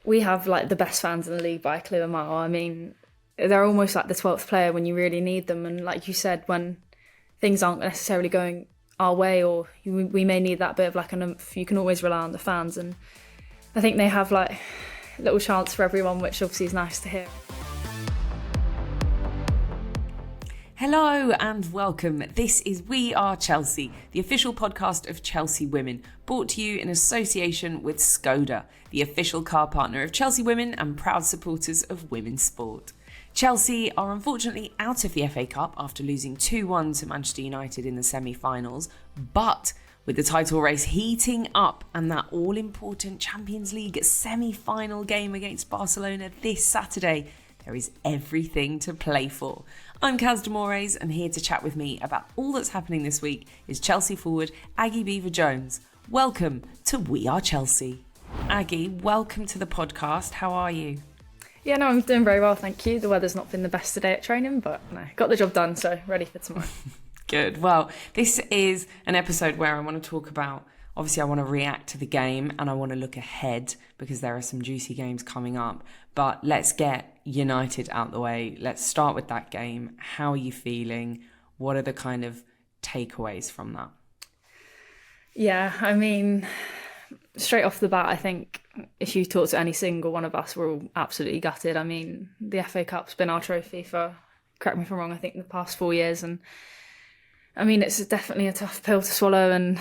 we have like the best fans in the league by a clear mile. I mean, they're almost like the 12th player when you really need them. And like you said, when things aren't necessarily going our way, or we may need that bit of like an oomph, you can always rely on the fans. And I think they have like a little chance for everyone, which obviously is nice to hear. Hello and welcome. This is We Are Chelsea, the official podcast of Chelsea Women, brought to you in association with Skoda, the official car partner of Chelsea Women and proud supporters of women's sport. Chelsea are unfortunately out of the FA Cup after losing 2-1 to Manchester United in the semi-finals, but with the title race heating up and that all-important Champions League semi-final game against Barcelona this Saturday, there is everything to play for. I'm Kaz Demores, and here to chat with me about all that's happening this week is Chelsea forward Aggie Beever-Jones. Welcome to We Are Chelsea. Aggie, welcome to the podcast. How are you? Yeah, no, I'm doing very well, thank you. The weather's not been the best today at training, but no, got the job done, so ready for tomorrow. Good. Well, this is an episode where I want to talk about, obviously I want to react to the game and I want to look ahead because there are some juicy games coming up. But let's get United out the way. Let's start with that game. How are you feeling? What are the kind of takeaways from that? Yeah, I mean, straight off the bat, I think if you talk to any single one of us, we're all absolutely gutted. I mean, the FA Cup's been our trophy for, correct me if I'm wrong, I think the past 4 years. And I mean, it's definitely a tough pill to swallow. And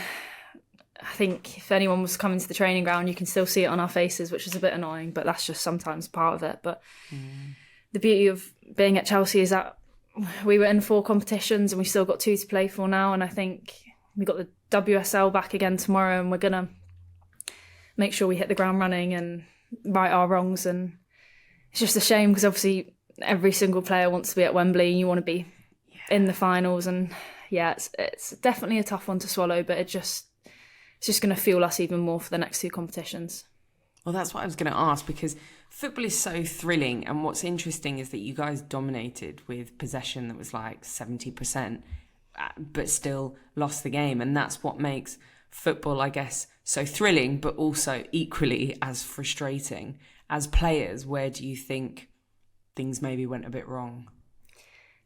I think if anyone was coming to the training ground, you can still see it on our faces, which is a bit annoying, but that's just sometimes part of it. But the beauty of being at Chelsea is that we were in 4 competitions and we've still got 2 to play for now. And I think we've got the WSL back again tomorrow and we're going to make sure we hit the ground running and right our wrongs. And it's just a shame because obviously every single player wants to be at Wembley and you want to be in the finals. And yeah, it's definitely a tough one to swallow, but it's just going to fuel us even more for the next 2 competitions. Well, that's what I was going to ask, because football is so thrilling. And what's interesting is that you guys dominated with possession that was like 70%, but still lost the game. And that's what makes football, I guess, so thrilling, but also equally as frustrating. As players, where do you think things maybe went a bit wrong?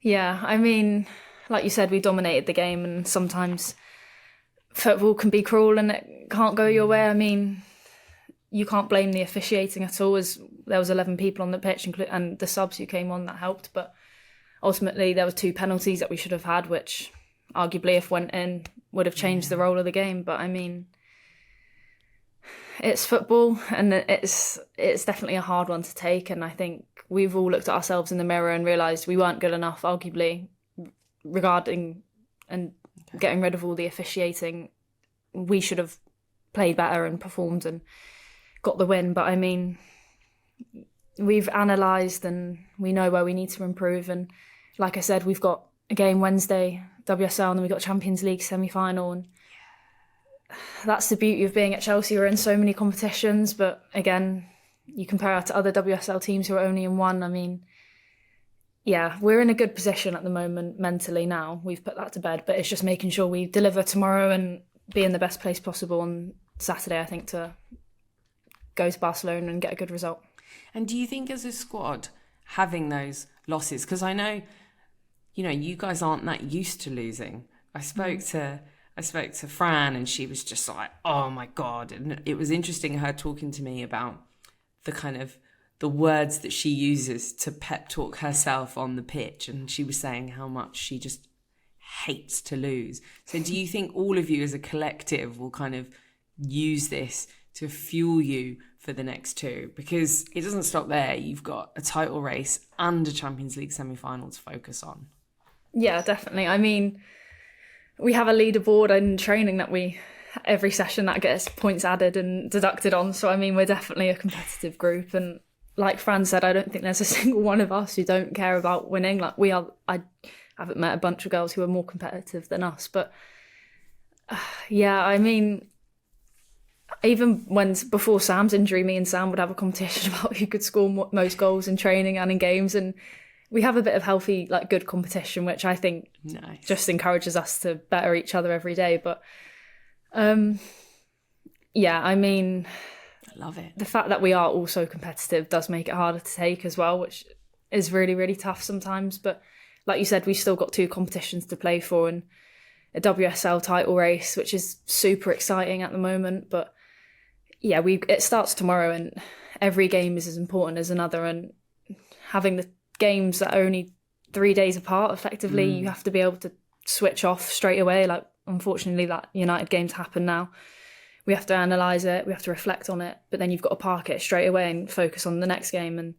Yeah, I mean, like you said, we dominated the game and sometimes football can be cruel and it can't go your way. I mean, you can't blame the officiating at all, as there was 11 people on the pitch and the subs who came on that helped. But ultimately, there were 2 penalties that we should have had, which arguably, if went in, would have changed the role of the game. But I mean, it's football and it's definitely a hard one to take. And I think we've all looked at ourselves in the mirror and realised we weren't good enough, arguably, regarding and getting rid of all the officiating. We should have played better and performed and got the win. But I mean, we've analysed and we know where we need to improve. And like I said, we've got a game Wednesday, WSL, and then we've got Champions League semi-final. And that's the beauty of being at Chelsea. We're in so many competitions, but again, you compare it to other WSL teams who are only in one. I mean, yeah, we're in a good position at the moment mentally now. We've put that to bed, but it's just making sure we deliver tomorrow and be in the best place possible on Saturday, I think, to go to Barcelona and get a good result. And do you think as a squad, having those losses, because I know, you guys aren't that used to losing. I spoke to Fran and she was just like, oh my God. And it was interesting her talking to me about the kind of the words that she uses to pep talk herself on the pitch. And she was saying how much she just hates to lose. So do you think all of you as a collective will kind of use this to fuel you for the next 2? Because it doesn't stop there. You've got a title race and a Champions League semi-final to focus on. Yeah, definitely. I mean, we have a leaderboard in training that every session that gets points added and deducted on. So, I mean, we're definitely a competitive group. And like Fran said, I don't think there's a single one of us who don't care about winning. Like I haven't met a bunch of girls who are more competitive than us. But yeah, I mean, even before Sam's injury, me and Sam would have a competition about who could score most goals in training and in games. And we have a bit of healthy, like good competition, which I think just encourages us to better each other every day. But yeah, I mean, I love it. The fact that we are all so competitive does make it harder to take as well, which is really, really tough sometimes. But like you said, we've still got 2 competitions to play for and a WSL title race, which is super exciting at the moment. But yeah, it starts tomorrow and every game is as important as another. And having the games that are only 3 days apart, effectively, you have to be able to switch off straight away. Like, unfortunately, that United games happen now. We have to analyse it, we have to reflect on it, but then you've got to park it straight away and focus on the next game. And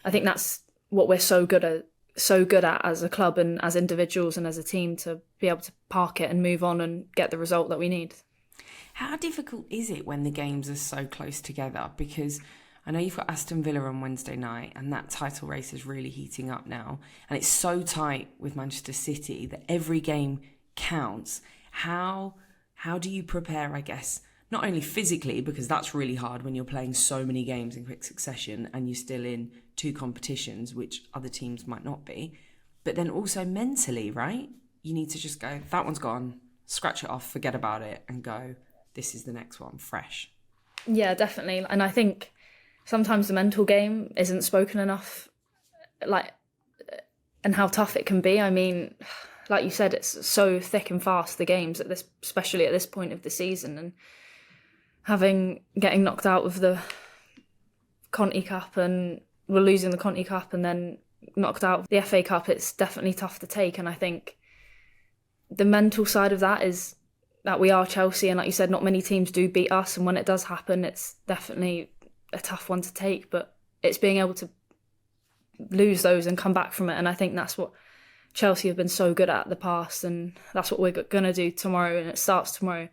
I think that's what we're so good at as a club and as individuals and as a team, to be able to park it and move on and get the result that we need. How difficult is it when the games are so close together? Because I know you've got Aston Villa on Wednesday night and that title race is really heating up now. And it's so tight with Manchester City that every game counts. How do you prepare, I guess, not only physically, because that's really hard when you're playing so many games in quick succession and you're still in 2 competitions, which other teams might not be, but then also mentally, right? You need to just go, that one's gone, scratch it off, forget about it, and go, this is the next one, fresh. Yeah, definitely. And I think sometimes the mental game isn't spoken enough, and how tough it can be. I mean, like you said, it's so thick and fast, the games, especially at this point of the season. And getting knocked out of the Conti Cup, and we're losing the Conti Cup, and then knocked out of the FA Cup, it's definitely tough to take. And I think the mental side of that is that we are Chelsea, and like you said, not many teams do beat us, and when it does happen, it's definitely a tough one to take, but it's being able to lose those and come back from it. And I think that's what Chelsea have been so good at the past, and that's what we're going to do tomorrow, and it starts tomorrow,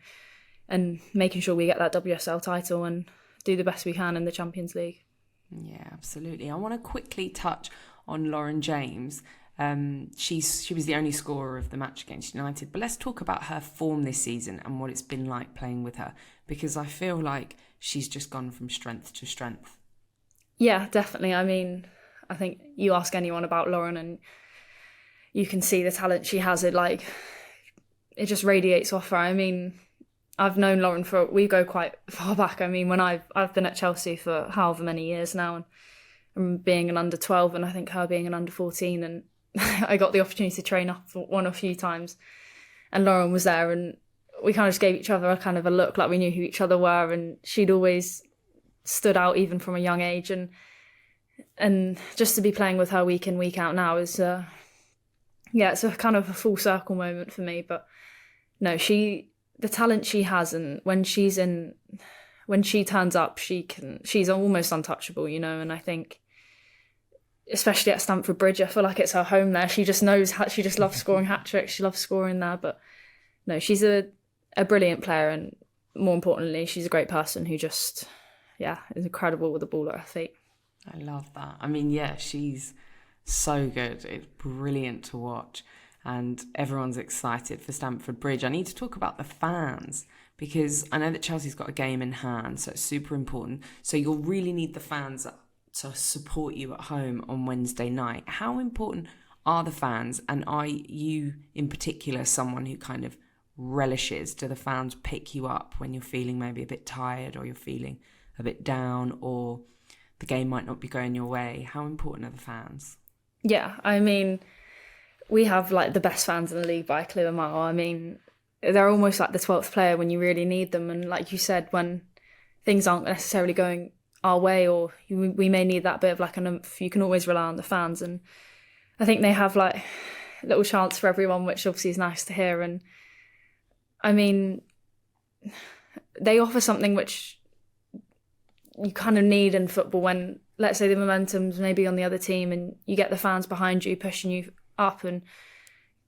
and making sure we get that WSL title and do the best we can in the Champions League. Yeah, absolutely. I want to quickly touch on Lauren James. She was the only scorer of the match against United, but let's talk about her form this season and what it's been like playing with her, because I feel like she's just gone from strength to strength. Yeah, definitely. I mean, I think you ask anyone about Lauren and you can see the talent she has. It just radiates off her. I mean, I've known Lauren we go quite far back. I mean, when I've been at Chelsea for however many years now, and being an under 12, and I think her being an under 14, and I got the opportunity to train up one a few times, and Lauren was there, and we kind of just gave each other a look, like we knew who each other were, and she'd always stood out even from a young age, and just to be playing with her week in, week out now is it's a kind of a full circle moment for me. But no, the talent she has, and when she turns up, she's almost untouchable, and I think especially at Stamford Bridge, I feel like it's her home there. She just knows she just loves scoring hat-tricks, she loves scoring there. But no, she's a brilliant player, and more importantly, she's a great person who just is incredible with the ball at her feet. I love that. I mean, yeah, she's so good. It's brilliant to watch, and everyone's excited for Stamford Bridge. I need to talk about the fans, because I know that Chelsea's got a game in hand, so it's super important. So you'll really need the fans to support you at home on Wednesday night. How important are the fans, and are you in particular someone who kind of relishes? Do the fans pick you up when you're feeling maybe a bit tired, or you're feeling a bit down, or the game might not be going your way? How important are the fans? Yeah, I mean, we have the best fans in the league by a clear mile. I mean, they're almost like the 12th player when you really need them. And like you said, when things aren't necessarily going our way, or we may need that bit of an oomph, you can always rely on the fans. And I think they have little chants for everyone, which obviously is nice to hear. And I mean, they offer something which you kind of need in football when, let's say, the momentum's maybe on the other team and you get the fans behind you pushing you up and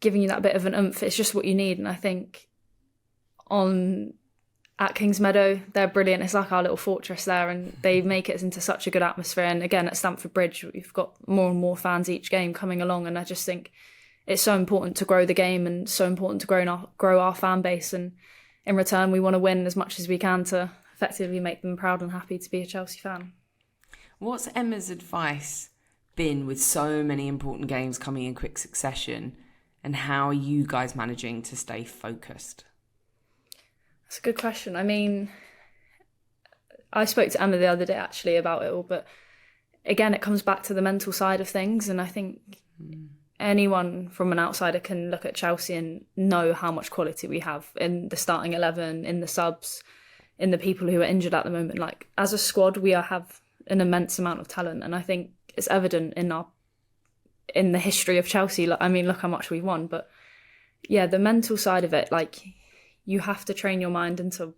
giving you that bit of an oomph. It's just what you need. And I think at Kings Meadow, they're brilliant. It's like our little fortress there, and they make it into such a good atmosphere. And again, at Stamford Bridge, we've got more and more fans each game coming along, and I just think it's so important to grow the game and so important to grow our fan base. And in return, we want to win as much as we can to effectively make them proud and happy to be a Chelsea fan. What's Emma's advice been with so many important games coming in quick succession, and how are you guys managing to stay focused? That's a good question. I mean, I spoke to Emma the other day actually about it all, but again, it comes back to the mental side of things. And I think anyone from an outsider can look at Chelsea and know how much quality we have in the starting 11, in the subs, in the people who are injured at the moment. Like, as a squad, we have an immense amount of talent. And I think it's evident in the history of Chelsea. Like, I mean, look how much we've won. But yeah, the mental side of it, like, you have to train your mind into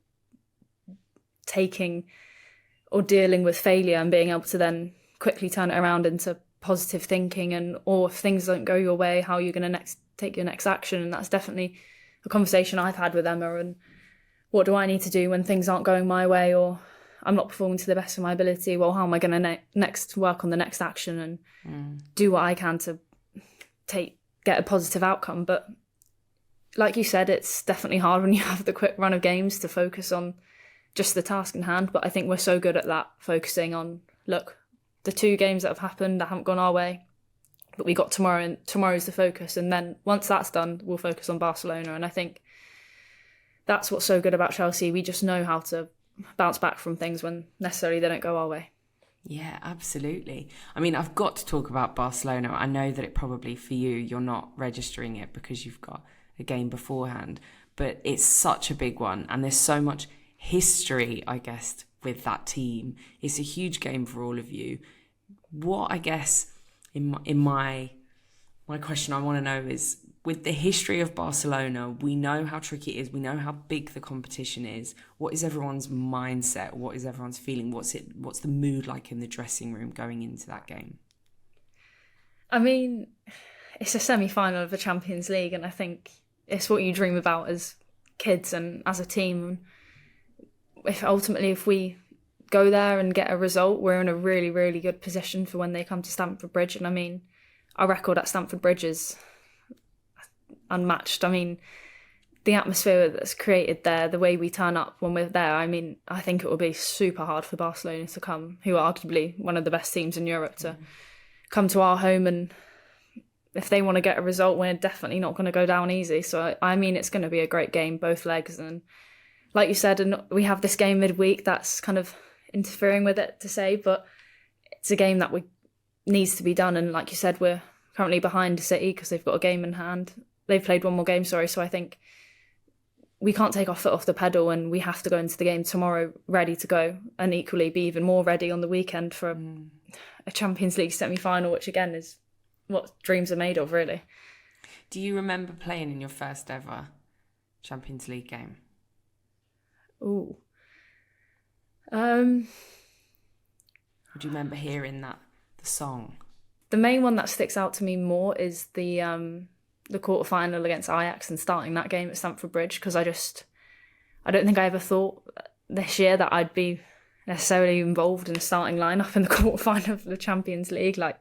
taking or dealing with failure and being able to then quickly turn it around into positive thinking, and or if things don't go your way, how you're going to take your next action. And that's definitely a conversation I've had with Emma. And what do I need to do when things aren't going my way, or I'm not performing to the best of my ability? Well, how am I going to next work on the next action and do what I can to get a positive outcome? But like you said, it's definitely hard when you have the quick run of games to focus on just the task in hand. But I think we're so good at that, focusing on, look, the 2 games that have happened that haven't gone our way, but we got tomorrow, and tomorrow's the focus. And then once that's done, we'll focus on Barcelona. And I think that's what's so good about Chelsea. We just know how to bounce back from things when necessarily they don't go our way. Yeah, absolutely. I mean, I've got to talk about Barcelona. I know that it probably, for you're not registering it because you've got a game beforehand, but it's such a big one. And there's so much history, I guess, with that team. It's a huge game for all of you. What, I guess, in my question I want to know is, with the history of Barcelona, we know how tricky it is. We know how big the competition is. What is everyone's mindset? What is everyone's feeling? What's the mood like in the dressing room going into that game? I mean, it's a semi-final of the Champions League, and I think it's what you dream about as kids and as a team. If we go there and get a result, we're in a really, really good position for when they come to Stamford Bridge. And I mean, our record at Stamford Bridge is unmatched. I mean, the atmosphere that's created there, the way we turn up when we're there, I mean, I think it will be super hard for Barcelona to come, who are arguably one of the best teams in Europe, to come to our home. And if they want to get a result, we're definitely not going to go down easy. So, I mean, it's going to be a great game, both legs. And like you said, and we have this game midweek that's kind of interfering with it to say, but it's a game that needs to be done. And like you said, we're currently behind City because they've got a game in hand. They've played one more game, so I think we can't take our foot off the pedal, and we have to go into the game tomorrow ready to go, and equally be even more ready on the weekend for a Champions League semi-final, which again is what dreams are made of, really. Do you remember playing in your first ever Champions League game? Ooh. Do you remember hearing the song? The main one that sticks out to me more is the quarter-final against Ajax and starting that game at Stamford Bridge, because I don't think I ever thought this year that I'd be necessarily involved in a starting lineup in the quarter-final of the Champions League. Like,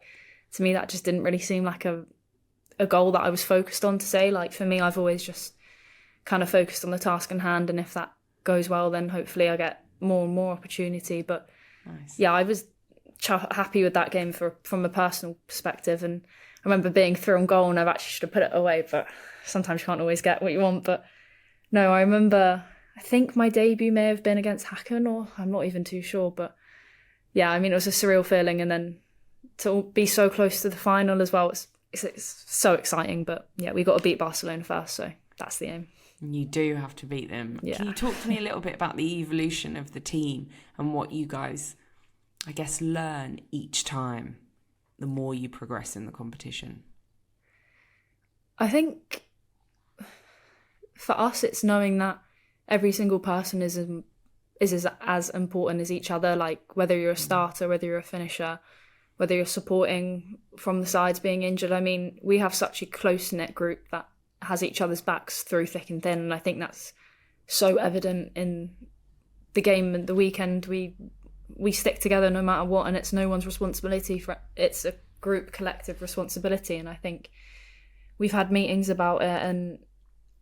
to me, that just didn't really seem like a goal that I was focused on, to say. Like, for me, I've always just kind of focused on the task in hand, and if that goes well, then hopefully I get more and more opportunity. But nice. Yeah, I was happy with that game from a personal perspective. And I remember being through on goal, and I actually should have put it away, but sometimes you can't always get what you want. But no, I remember, I think my debut may have been against Hacken, or I'm not even too sure. But yeah, I mean, it was a surreal feeling. And then to be so close to the final as well, it's so exciting. But yeah, we got to beat Barcelona first, so that's the aim. You do have to beat them. Yeah. Can you talk to me a little bit about the evolution of the team and what you guys, I guess, learn each time the more you progress in the competition? I think for us, it's knowing that every single person is as important as each other. Like, whether you're a starter, whether you're a finisher, whether you're supporting from the sides being injured. I mean, we have such a close-knit group that has each other's backs through thick and thin, and I think that's so evident in the game and the weekend. We stick together no matter what, and it's no one's responsibility. It's a group collective responsibility. And I think we've had meetings about it, and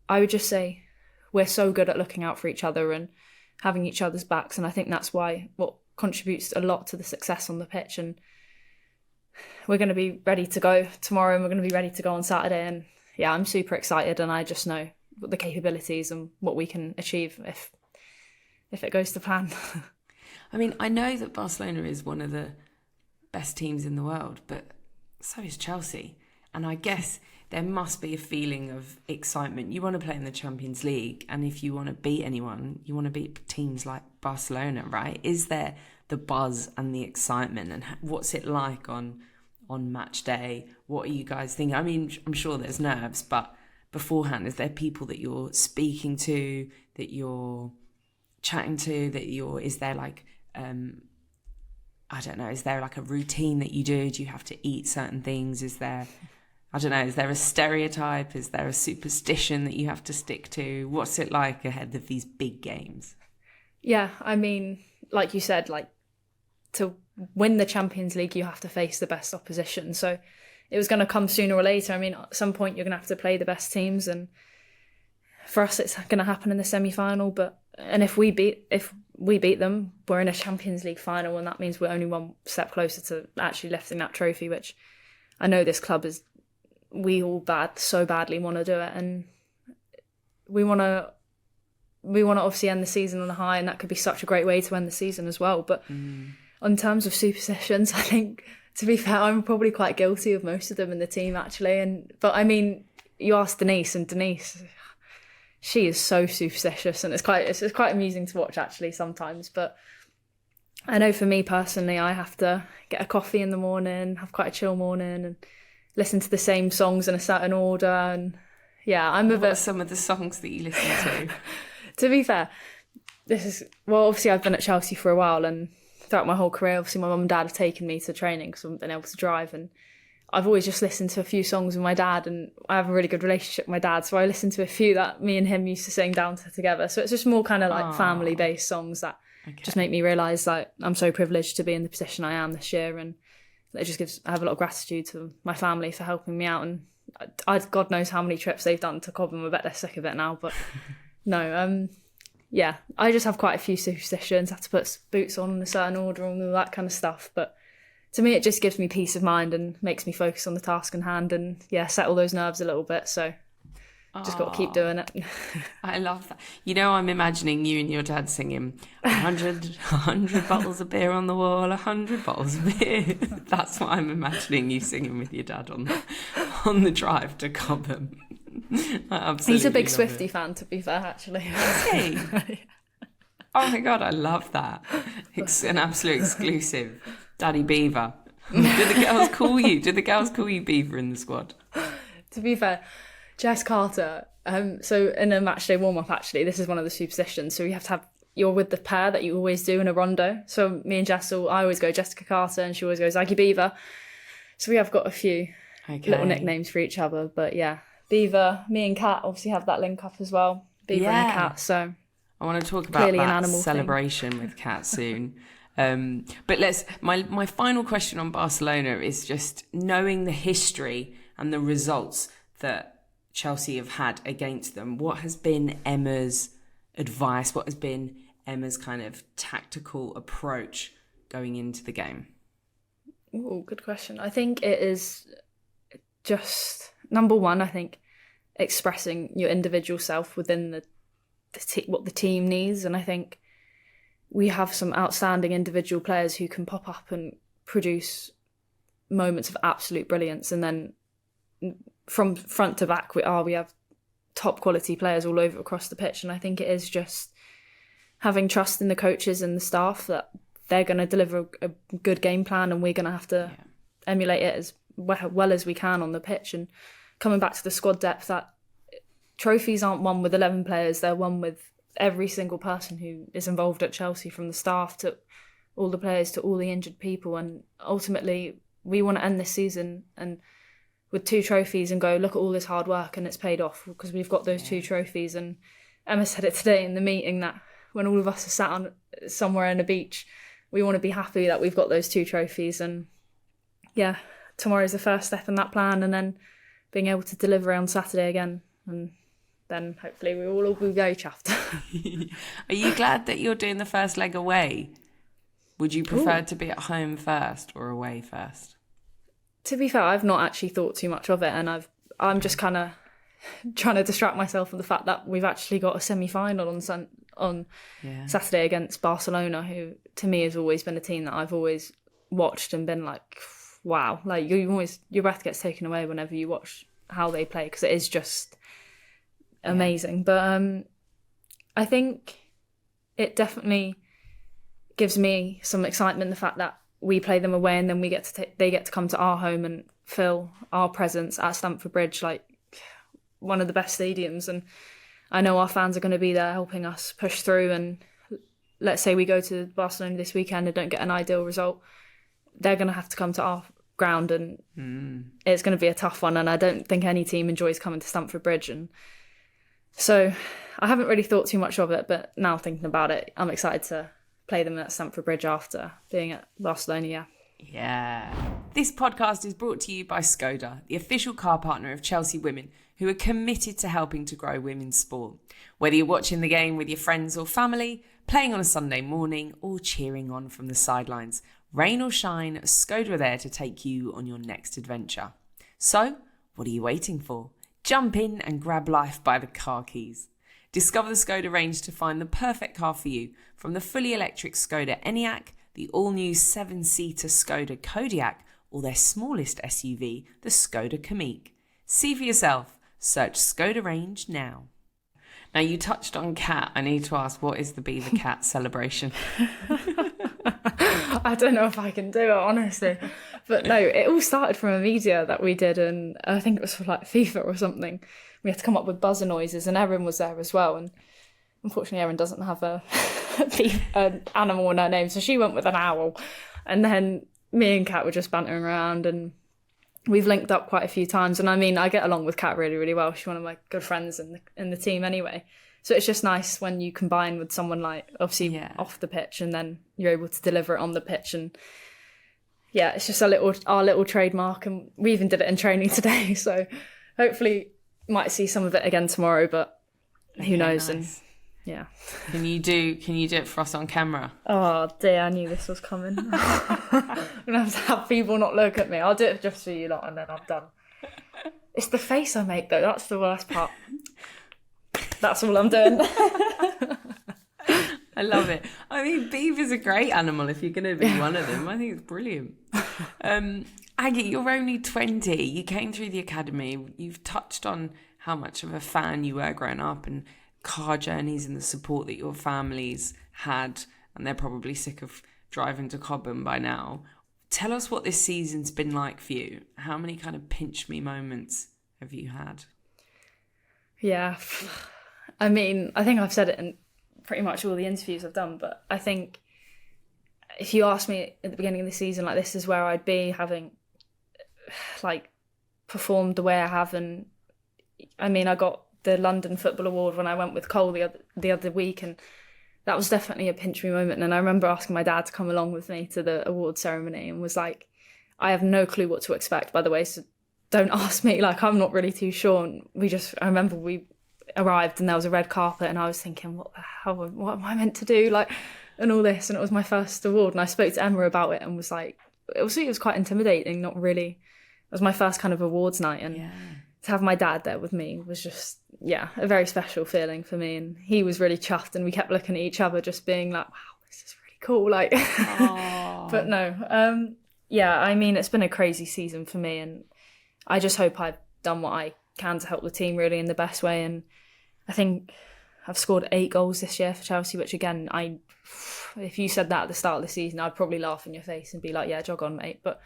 I would just say we're so good at looking out for each other and having each other's backs, and I think that's what contributes a lot to the success on the pitch. And we're going to be ready to go tomorrow, and we're going to be ready to go on Saturday. And yeah, I'm super excited, and I just know the capabilities and what we can achieve if it goes to plan. I mean, I know that Barcelona is one of the best teams in the world, but so is Chelsea. And I guess there must be a feeling of excitement. You want to play in the Champions League, and if you want to beat anyone, you want to beat teams like Barcelona, right? Is there the buzz and the excitement, and what's it like on match day? What are you guys thinking? I mean, I'm sure there's nerves, but beforehand, is there people that you're speaking to, that you're chatting to, is there like, I don't know, is there like a routine that you do? Do you have to eat certain things? Is there, I don't know, is there a stereotype? Is there a superstition that you have to stick to? What's it like ahead of these big games? Yeah, I mean, like you said, like to win the Champions League, you have to face the best opposition. So it was going to come sooner or later. I mean, at some point you're going to have to play the best teams, and for us, it's going to happen in the semi-final. And if we beat them, we're in a Champions League final, and that means we're only one step closer to actually lifting that trophy. Which I know this club we all so badly want to do it, and we want to obviously end the season on a high, and that could be such a great way to end the season as well. But in terms of superstitions, I think, to be fair, I'm probably quite guilty of most of them in the team, actually. But I mean, you asked Denise, and Denise, she is so superstitious, and it's quite amusing to watch, actually, sometimes. But I know for me personally, I have to get a coffee in the morning, have quite a chill morning, and listen to the same songs in a certain order. And yeah, What are some of the songs that you listen to? To be fair, obviously I've been at Chelsea for a while, and throughout my whole career, obviously my mum and dad have taken me to training because I haven't been able to drive, and I've always just listened to a few songs with my dad, and I have a really good relationship with my dad, so I listen to a few that me and him used to sing down to together. So it's just more kind of like family-based songs that just make me realise that I'm so privileged to be in the position I am this year, and it just I have a lot of gratitude to my family for helping me out. And God knows how many trips they've done to Cobham. I bet they're sick of it now, but no, yeah, I just have quite a few superstitions. I have to put boots on in a certain order and all that kind of stuff. But to me, it just gives me peace of mind and makes me focus on the task in hand and, yeah, settle those nerves a little bit. So just got to keep doing it. I love that. You know, I'm imagining you and your dad singing 100 bottles of beer on the wall, 100 bottles of beer. That's what I'm imagining you singing with your dad on the drive to Cobham. He's a big Swiftie fan, to be fair, actually. Is he? Oh my God, I love that. It's an absolute exclusive. Daddy Beaver. Did the girls call you Beaver in the squad? To be fair, Jess Carter, so in a match day warm-up, actually, this is one of the superstitions. So you have to you're with the pair that you always do in a rondo. So me and Jess, I always go Jessica Carter, and she always goes Aggie Beaver. So we have got a few little nicknames for each other. But yeah, Beaver, me and Kat obviously have that link up as well. Beaver and a cat, so I want to talk about that celebration with Kat soon. But my final question on Barcelona is just knowing the history and the results that Chelsea have had against them. What has been Emma's advice? What has been Emma's kind of tactical approach going into the game? Oh, good question. I think it is just, number one, I think expressing your individual self within what the team needs. And I think we have some outstanding individual players who can pop up and produce moments of absolute brilliance. And then from front to back, we have top quality players all over across the pitch. And I think it is just having trust in the coaches and the staff that they're going to deliver a good game plan, and we're going to have to emulate it as well as we can on the pitch. And coming back to the squad depth, that trophies aren't won with 11 players, they're won with every single person who is involved at Chelsea, from the staff to all the players to all the injured people. And ultimately, we want to end this season and with 2 trophies and go, look at all this hard work and it's paid off because we've got those 2 trophies. And Emma said it today in the meeting that when all of us are sat on somewhere on a beach, we want to be happy that we've got those 2 trophies. And yeah, tomorrow's the first step in that plan, and then being able to deliver on Saturday again. And then hopefully we will all be very chuffed. Are you glad that you're doing the first leg away? Would you prefer to be at home first or away first? To be fair, I've not actually thought too much of it, and I'm just kind of trying to distract myself from the fact that we've actually got a semi-final on on Saturday against Barcelona, who to me has always been a team that I've always watched and been like, wow, like your breath gets taken away whenever you watch how they play, because it is just amazing. But I think it definitely gives me some excitement, the fact that we play them away and then they get to come to our home and fill our presence at Stamford Bridge, like one of the best stadiums. And I know our fans are going to be there helping us push through. And let's say we go to Barcelona this weekend and don't get an ideal result, they're going to have to come to our ground, and it's going to be a tough one. And I don't think any team enjoys coming to Stamford Bridge. And so I haven't really thought too much of it, but now thinking about it, I'm excited to play them at Stamford Bridge after being at Barcelona. Yeah. This podcast is brought to you by Skoda, the official car partner of Chelsea Women, who are committed to helping to grow women's sport. Whether you're watching the game with your friends or family, playing on a Sunday morning, or cheering on from the sidelines, rain or shine, Skoda are there to take you on your next adventure. So, what are you waiting for? Jump in and grab life by the car keys. Discover the Skoda range to find the perfect car for you, from the fully electric Skoda Enyaq, the all-new 7-seater Skoda Kodiaq, or their smallest SUV, the Skoda Kamiq. See for yourself. Search Skoda range now. Now, you touched on cat. I need to ask, what is the Beaver Cat celebration? I don't know if I can do it, honestly. But no, it all started from a media that we did, and I think it was for like FIFA or something. We had to come up with buzzer noises, and Erin was there as well. And unfortunately, Erin doesn't have an animal in her name, so she went with an owl. And then me and Kat were just bantering around, and we've linked up quite a few times. And I mean, I get along with Kat really, really well. She's one of my good friends in the team anyway. So it's just nice when you combine with someone like, obviously, off the pitch, and then you're able to deliver it on the pitch. And yeah, it's just our little trademark. And we even did it in training today. So hopefully might see some of it again tomorrow, but who knows? Nice. And yeah. Can you do it for us on camera? Oh dear, I knew this was coming. I'm gonna have to have people not look at me. I'll do it just for you lot, and then I'm done. It's the face I make though, that's the worst part. That's all I'm doing. I love it. I mean, beaver's a great animal if you're going to be one of them. I think it's brilliant. Aggie, you're only 20. You came through the academy. You've touched on how much of a fan you were growing up, and car journeys and the support that your families had, and they're probably sick of driving to Cobham by now. Tell us what this season's been like for you. How many kind of pinch me moments have you had? Yeah. I mean, I think I've said it in pretty much all the interviews I've done, but I think if you asked me at the beginning of the season, like, this is where I'd be, having like performed the way I have. And I mean, I got the London Football Award when I went with Cole the other week, and that was definitely a pinch me moment. And I remember asking my dad to come along with me to the award ceremony, and was like, I have no clue what to expect, by the way, so don't ask me, like, I'm not really too sure. And I remember we arrived and there was a red carpet, and I was thinking, what the hell, what am I meant to do, like, and all this. And it was my first award, and I spoke to Emma about it and was like, it was quite intimidating, not really. It was my first kind of awards night, and to have my dad there with me was just, a very special feeling for me. And he was really chuffed, and we kept looking at each other just being like, wow, this is really cool, like. But no, I mean, it's been a crazy season for me, and I just hope I've done what I can to help the team really in the best way. And I think I've scored 8 goals this year for Chelsea, which again, if you said that at the start of the season, I'd probably laugh in your face and be like, yeah, jog on, mate. But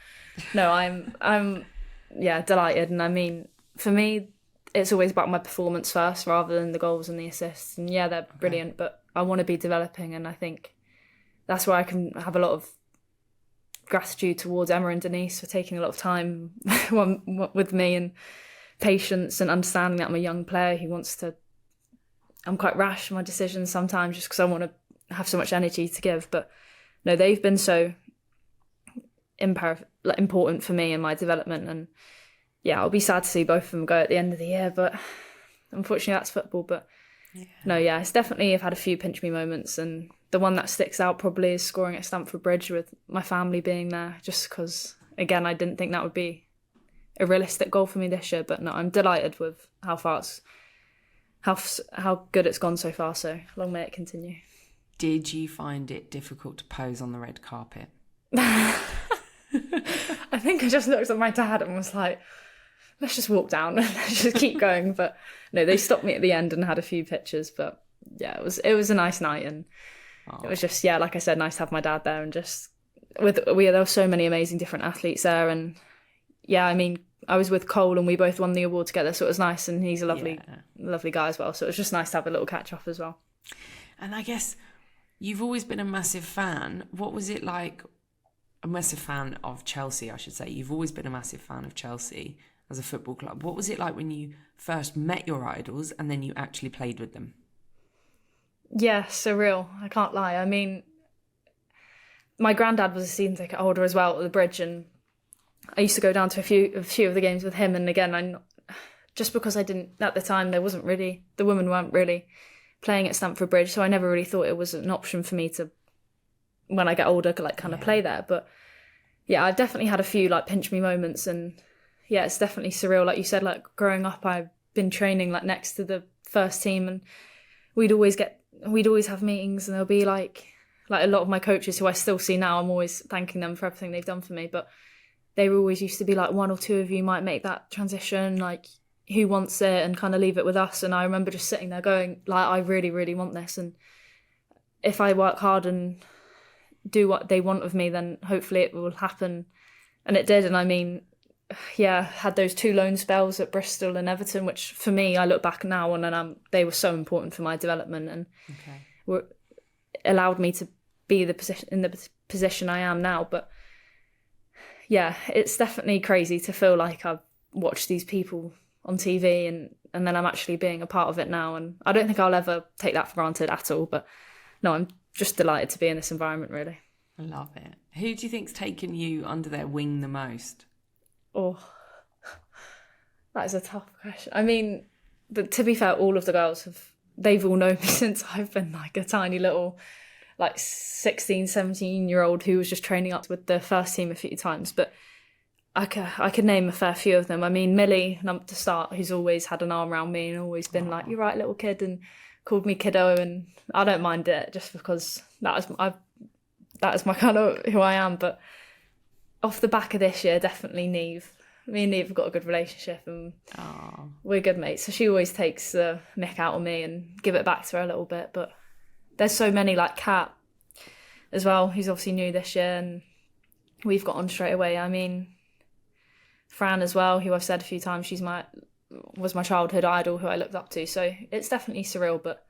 no, I'm delighted. And I mean, for me, it's always about my performance first rather than the goals and the assists. And yeah, they're brilliant, but I want to be developing. And I think that's where I can have a lot of gratitude towards Emma and Denise for taking a lot of time with me, and patience, and understanding that I'm a young player who wants to. I'm quite rash in my decisions sometimes just because I want to have so much energy to give. But no, they've been so important for me in my development. And yeah, I'll be sad to see both of them go at the end of the year, but unfortunately that's football. But it's definitely, I've had a few pinch me moments, and the one that sticks out probably is scoring at Stamford Bridge with my family being there, just because, again, I didn't think that would be a realistic goal for me this year. But no, I'm delighted with how far how good it's gone so far. So long may it continue. Did you find it difficult to pose on the red carpet? I think I just looked at my dad and was like, let's just walk down and let's just keep going. But no, they stopped me at the end and had a few pictures. But yeah, it was a nice night, and it was just, yeah, like I said, nice to have my dad there, and just there were so many amazing different athletes there. And yeah, I mean, I was with Cole and we both won the award together, so it was nice, and he's a lovely guy as well. So it was just nice to have a little catch up as well. And I guess you've always been a massive fan. What was it like? A massive fan of Chelsea, I should say. You've always been a massive fan of Chelsea as a football club. What was it like when you first met your idols and then you actually played with them? Yeah, surreal. I can't lie. I mean, my granddad was a season ticket holder as well at the Bridge, and I used to go down to a few of the games with him. And again, just because I didn't at the time, the women weren't really playing at Stamford Bridge, so I never really thought it was an option for me to, when I get older, like kind of play there. But yeah, I've definitely had a few like pinch me moments, and yeah, it's definitely surreal. Like you said, like growing up, I've been training like next to the first team, and we'd always have meetings, and there'll be like a lot of my coaches who I still see now, I'm always thanking them for everything they've done for me. But they always used to be like, one or two of you might make that transition, like who wants it, and kind of leave it with us. And I remember just sitting there going, like, I really, really want this, and if I work hard and do what they want of me, then hopefully it will happen. And it did. And I mean, yeah, had those 2 loan spells at Bristol and Everton, which for me, I look back now on, and they were so important for my development, and allowed me to be in the position I am now. But yeah, it's definitely crazy to feel like I've watched these people on TV, and then I'm actually being a part of it now. And I don't think I'll ever take that for granted at all. But no, I'm just delighted to be in this environment, really. I love it. Who do you think's taken you under their wing the most? Oh, that is a tough question. I mean, to be fair, all of the girls they've all known me since I've been like a tiny little, like 16, 17-year-old who was just training up with the first team a few times. But I could name a fair few of them. I mean, Millie, to start, who's always had an arm around me and always been like, "You're right, little kid," and called me kiddo, and I don't mind it just because that is my kind of who I am. But off the back of this year, definitely Neve. Me and Neve have got a good relationship, and we're good mates. So she always takes the mick out of me and give it back to her a little bit. But there's so many, like Kat as well, who's obviously new this year, and we've got on straight away. I mean, Fran as well, who I've said a few times, was my childhood idol who I looked up to. So it's definitely surreal. But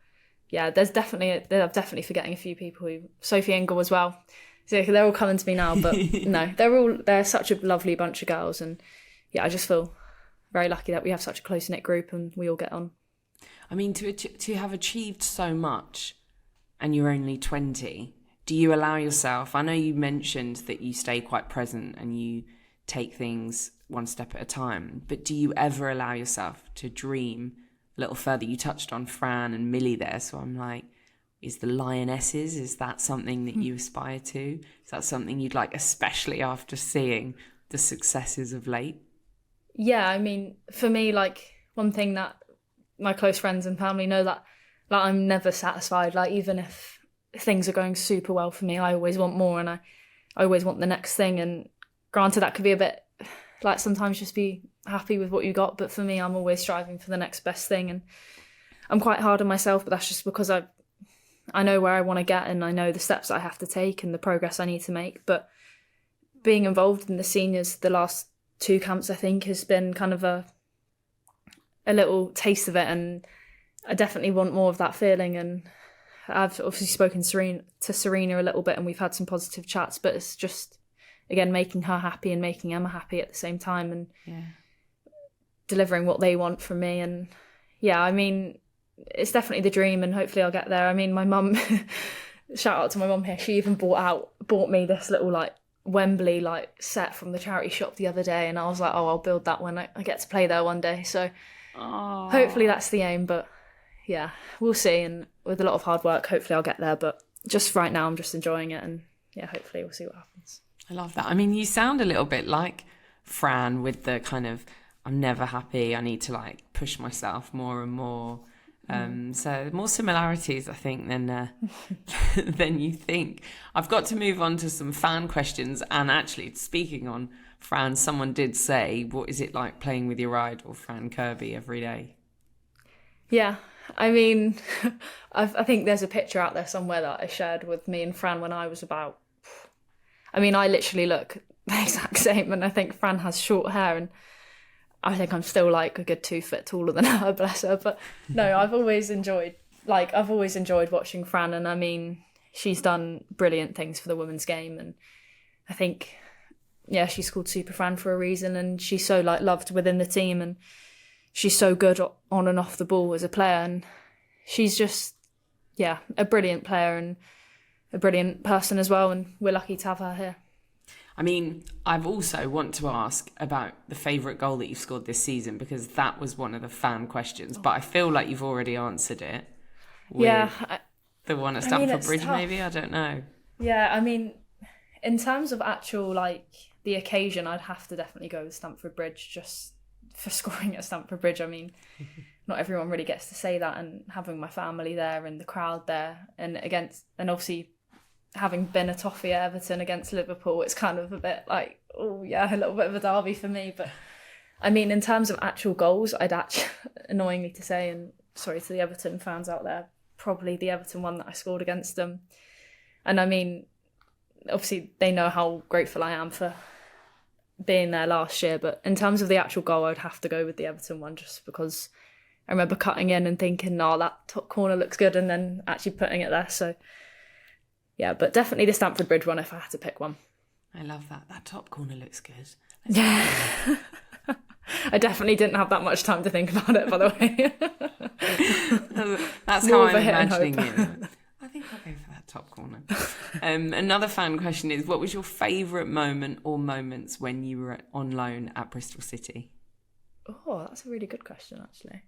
yeah, I'm definitely forgetting a few people. Sophie Ingle as well. So they're all coming to me now, but no, they're such a lovely bunch of girls, and yeah, I just feel very lucky that we have such a close-knit group and we all get on. I mean, to have achieved so much and you're only 20, do you allow yourself, I know you mentioned that you stay quite present and you take things one step at a time, but do you ever allow yourself to dream a little further? You touched on Fran and Millie there, so I'm like, is the Lionesses, is that something that you aspire to? Is that something you'd like, especially after seeing the successes of late? Yeah, I mean, for me, like, one thing that my close friends and family know, that I'm never satisfied. Like, even if things are going super well for me, I always want more, and I always want the next thing. And granted, that could be a bit, like, sometimes just be happy with what you got, but for me, I'm always striving for the next best thing. And I'm quite hard on myself, but that's just because I know where I want to get, and I know the steps I have to take and the progress I need to make. But being involved in the seniors the last 2 camps, I think, has been kind of a little taste of it, and I definitely want more of that feeling. And I've obviously spoken to Serena a little bit, and we've had some positive chats, but it's just, again, making her happy and making Emma happy at the same time, and delivering what they want from me. And yeah, I mean, it's definitely the dream, and hopefully I'll get there. I mean, my mum, shout out to my mum here, she even bought me this little like Wembley like set from the charity shop the other day, and I was like, oh, I'll build that when I get to play there one day. So hopefully that's the aim, but yeah, we'll see. And with a lot of hard work, hopefully I'll get there. But just right now, I'm just enjoying it, and yeah, hopefully we'll see what happens. I love that. I mean, you sound a little bit like Fran with the kind of, I'm never happy, I need to like push myself more and more. So more similarities, I think, than than you think. I've got to move on to some fan questions. And actually, speaking on Fran, someone did say, what is it like playing with your idol, Fran Kirby, every day? Yeah, I mean, I think there's a picture out there somewhere that I shared with me and Fran when I was about... I mean, I literally look the exact same, and I think Fran has short hair, and I think I'm still like a good 2 foot taller than her, bless her. But no, I've always enjoyed watching Fran, and I mean, she's done brilliant things for the women's game, and I think, yeah, she's called Super Fran for a reason, and she's so like loved within the team, and she's so good on and off the ball as a player, and she's just, yeah, a brilliant player and a brilliant person as well, and we're lucky to have her here. I mean, I've also want to ask about the favourite goal that you've scored this season, because that was one of the fan questions, but I feel like you've already answered it. Yeah. The one at Stamford Bridge, tough. Maybe? I don't know. Yeah, I mean, in terms of actual, like, the occasion, I'd have to definitely go with Stamford Bridge, just for scoring at Stamford Bridge. I mean, not everyone really gets to say that, and having my family there and the crowd there, and obviously having been a toffee at Everton against Liverpool, it's kind of a bit like, oh yeah, a little bit of a derby for me. But I mean, in terms of actual goals, I'd actually, annoyingly to say, and sorry to the Everton fans out there, probably the Everton one that I scored against them. And I mean, obviously they know how grateful I am for being there last year, but in terms of the actual goal, I'd have to go with the Everton one, just because I remember cutting in and thinking, oh, that top corner looks good, and then actually putting it there. So yeah, but definitely the Stamford Bridge one if I had to pick one. I love that. That top corner looks good. Yeah. I definitely didn't have that much time to think about it, by the way. That's how I'm imagining it. I think I'll go for that top corner. Another fan question is, what was your favourite moment or moments when you were on loan at Bristol City? Oh, that's a really good question, actually.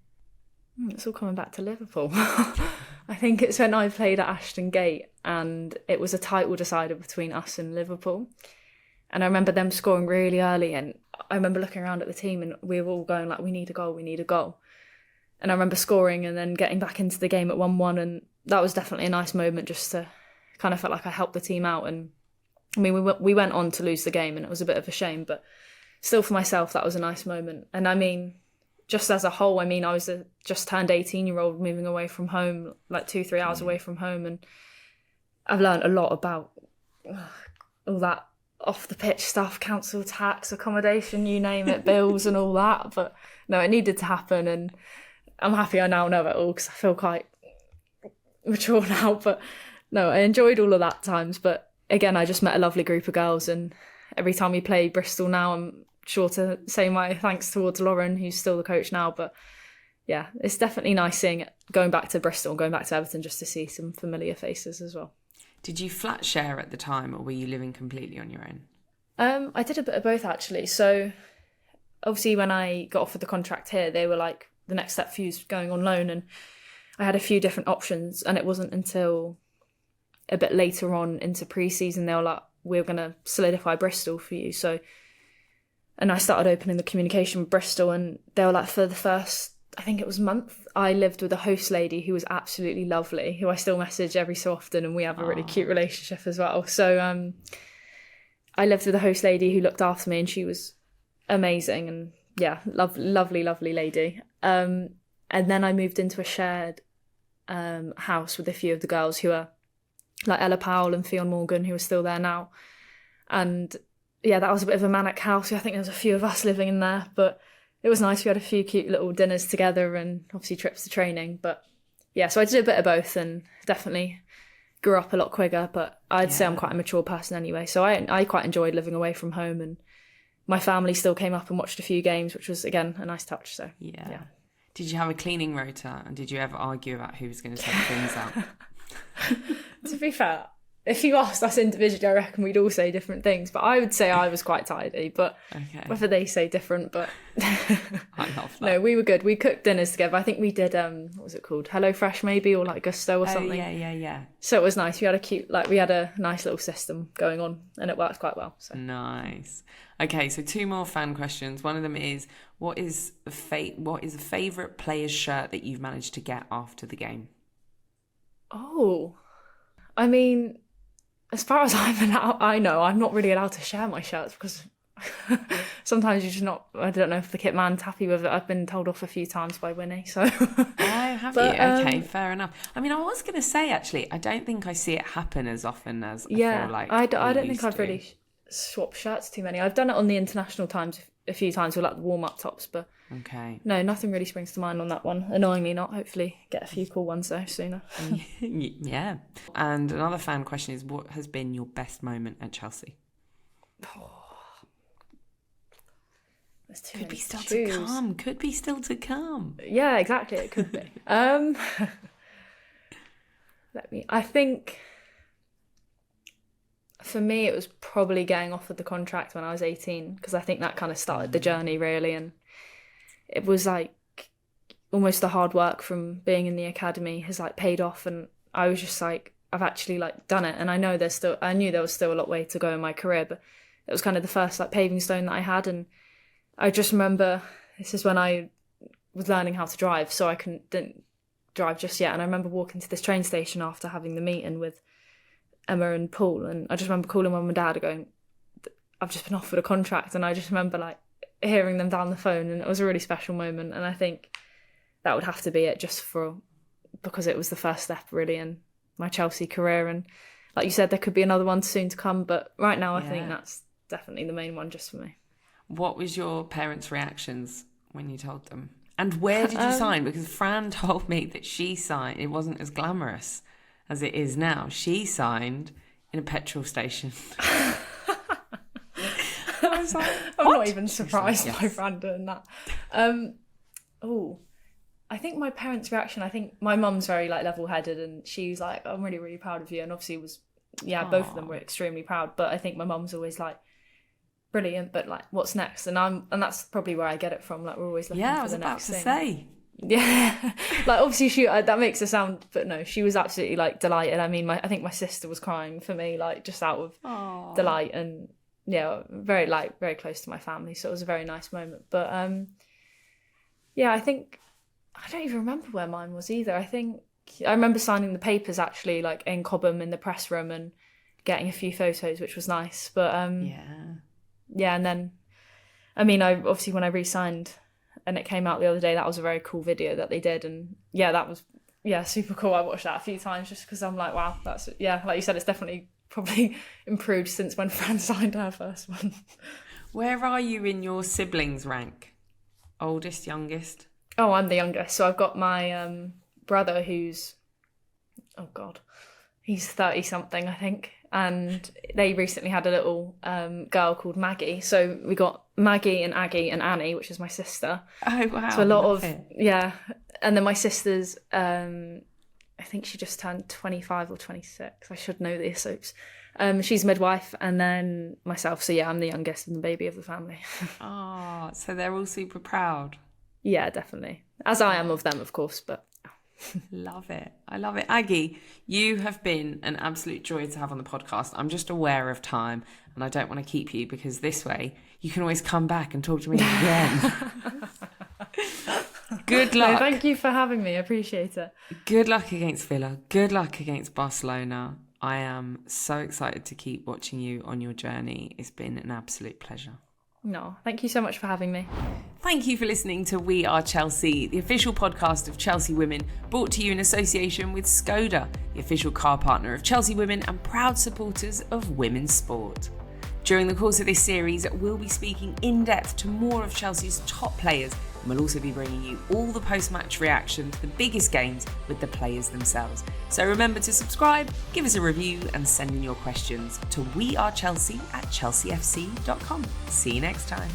It's all coming back to Liverpool. I think it's when I played at Ashton Gate, and it was a title decider between us and Liverpool. And I remember them scoring really early, and I remember looking around at the team, and we were all going like, we need a goal, we need a goal. And I remember scoring and then getting back into the game at 1-1, and that was definitely a nice moment, just to kind of felt like I helped the team out. And I mean, we went on to lose the game, and it was a bit of a shame, but still for myself, that was a nice moment. And I mean, just as a whole, I mean, I was a just turned 18-year-old moving away from home, like 2-3 hours away from home, and I've learned a lot about all that off the pitch stuff, council tax, accommodation, you name it, bills and all that. But no, it needed to happen, and I'm happy I now know it all, because I feel quite mature now. But no, I enjoyed all of that times. But again, I just met a lovely group of girls, and every time we play Bristol now, I'm sure to say my thanks towards Lauren, who's still the coach now. But yeah, it's definitely nice going back to Bristol and going back to Everton, just to see some familiar faces as well. Did you flat share at the time, or were you living completely on your own? I did a bit of both, actually. So obviously when I got offered the contract here, they were like, the next step for you is going on loan, and I had a few different options, and it wasn't until a bit later on into pre-season they were like, we're going to solidify Bristol for you. So, and I started opening the communication with Bristol, and they were like, for the first, I think it was month, I lived with a host lady who was absolutely lovely, who I still message every so often, and we have a really cute relationship as well. So I lived with a host lady who looked after me, and she was amazing, and yeah, lovely lady. And then I moved into a shared house with a few of the girls who are like Ella Powell and Fionn Morgan, who are still there now. And yeah, that was a bit of a manic house. I think there was a few of us living in there, but it was nice. We had a few cute little dinners together, and obviously trips to training. But yeah, so I did a bit of both, and definitely grew up a lot quicker. But I'd say I'm quite a mature person anyway. So I quite enjoyed living away from home, and my family still came up and watched a few games, which was, again, a nice touch. So yeah. Did you have a cleaning rota, and did you ever argue about who was going to take things out? To be fair, if you asked us individually, I reckon we'd all say different things. But I would say I was quite tidy, but whether they say different, but I love that. No, we were good. We cooked dinners together. I think we did, what was it called? HelloFresh maybe, or like Gusto or something. Yeah. So it was nice. We had a nice little system going on, and it worked quite well. So. Nice. Okay, so 2 more fan questions. One of them is, what is a favourite player's shirt that you've managed to get after the game? Oh, I mean, as far as I know, I'm not really allowed to share my shirts because sometimes you're just not. I don't know if the kit man's happy with it. I've been told off a few times by Winnie. So. Oh, have you? Okay, fair enough. I mean, I was going to say actually, I don't think I see it happen as often as I feel like. I don't think I've really swapped shirts too many. I've done it on the international times a few times with like the warm up tops, but no, nothing really springs to mind on that one. Annoyingly not. Hopefully get a few cool ones though sooner. Yeah. And another fan question is, what has been your best moment at Chelsea? Could be still to come. Yeah, exactly. It could be. I think for me it was probably getting offered the contract when I was 18, because I think that kind of started the journey really, and it was like almost the hard work from being in the academy has like paid off, and I was just like, I've actually like done it, and I knew there was still a lot way to go in my career, but it was kind of the first like paving stone that I had. And I just remember, this is when I was learning how to drive, so I didn't drive just yet. And I remember walking to this train station after having the meeting with Emma and Paul, and I just remember calling mum and dad and going, I've just been offered a contract. And I just remember like hearing them down the phone, and it was a really special moment. And I think that would have to be it, just because it was the first step really in my Chelsea career. And like you said, there could be another one soon to come, but right now I think that's definitely the main one just for me. What was your parents' reactions when you told them? And where did you sign? Because Fran told me that she signed, it wasn't as glamorous as it is now. She signed in a petrol station. I was like, I'm not even surprised by Fran doing that. I think my parents' reaction, I think my mum's very like level-headed, and she was like, I'm really, really proud of you. And obviously both of them were extremely proud. But I think my mum's always like, brilliant, but like, what's next? And that's probably where I get it from. Like, we're always looking for the next thing. Yeah, I was about to say. Yeah, like obviously that makes it sound, but no, she was absolutely like delighted. I mean, I think my sister was crying for me, like just out of delight, and very close to my family, so it was a very nice moment. But I think I don't even remember where mine was either. I think I remember signing the papers actually, like in Cobham in the press room, and getting a few photos, which was nice. But and then, I mean, I obviously when I re-signed and it came out the other day, that was a very cool video that they did, and that was super cool. I watched that a few times just because I'm like, wow, that's like you said, it's definitely probably improved since when Fran signed her first one. Where are you in your siblings rank? Oldest, youngest? Oh, I'm the youngest, so I've got my brother who's he's 30 something I think. And they recently had a little girl called Maggie. So we got Maggie and Aggie and Annie, which is my sister. Oh, wow. So a lot of, And then my sister's, I think she just turned 25 or 26. I should know these soaps. She's midwife, and then myself. So I'm the youngest and the baby of the family. Oh, so they're all super proud. Yeah, definitely. As I am of them, of course, but... Love it. I love it. Aggie, you have been an absolute joy to have on the podcast. I'm just aware of time, and I don't want to keep you, because this way you can always come back and talk to me again. Good luck. No, thank you for having me. I appreciate it. Good luck against Villa. Good luck against Barcelona. I am so excited to keep watching you on your journey. It's been an absolute pleasure. No, thank you so much for having me. Thank you for listening to We Are Chelsea, the official podcast of Chelsea Women, brought to you in association with Skoda, the official car partner of Chelsea Women and proud supporters of women's sport. During the course of this series, we'll be speaking in depth to more of Chelsea's top players, and we'll also be bringing you all the post-match reaction to the biggest games with the players themselves. So remember to subscribe, give us a review, and send in your questions to wearechelsea@chelseafc.com. See you next time.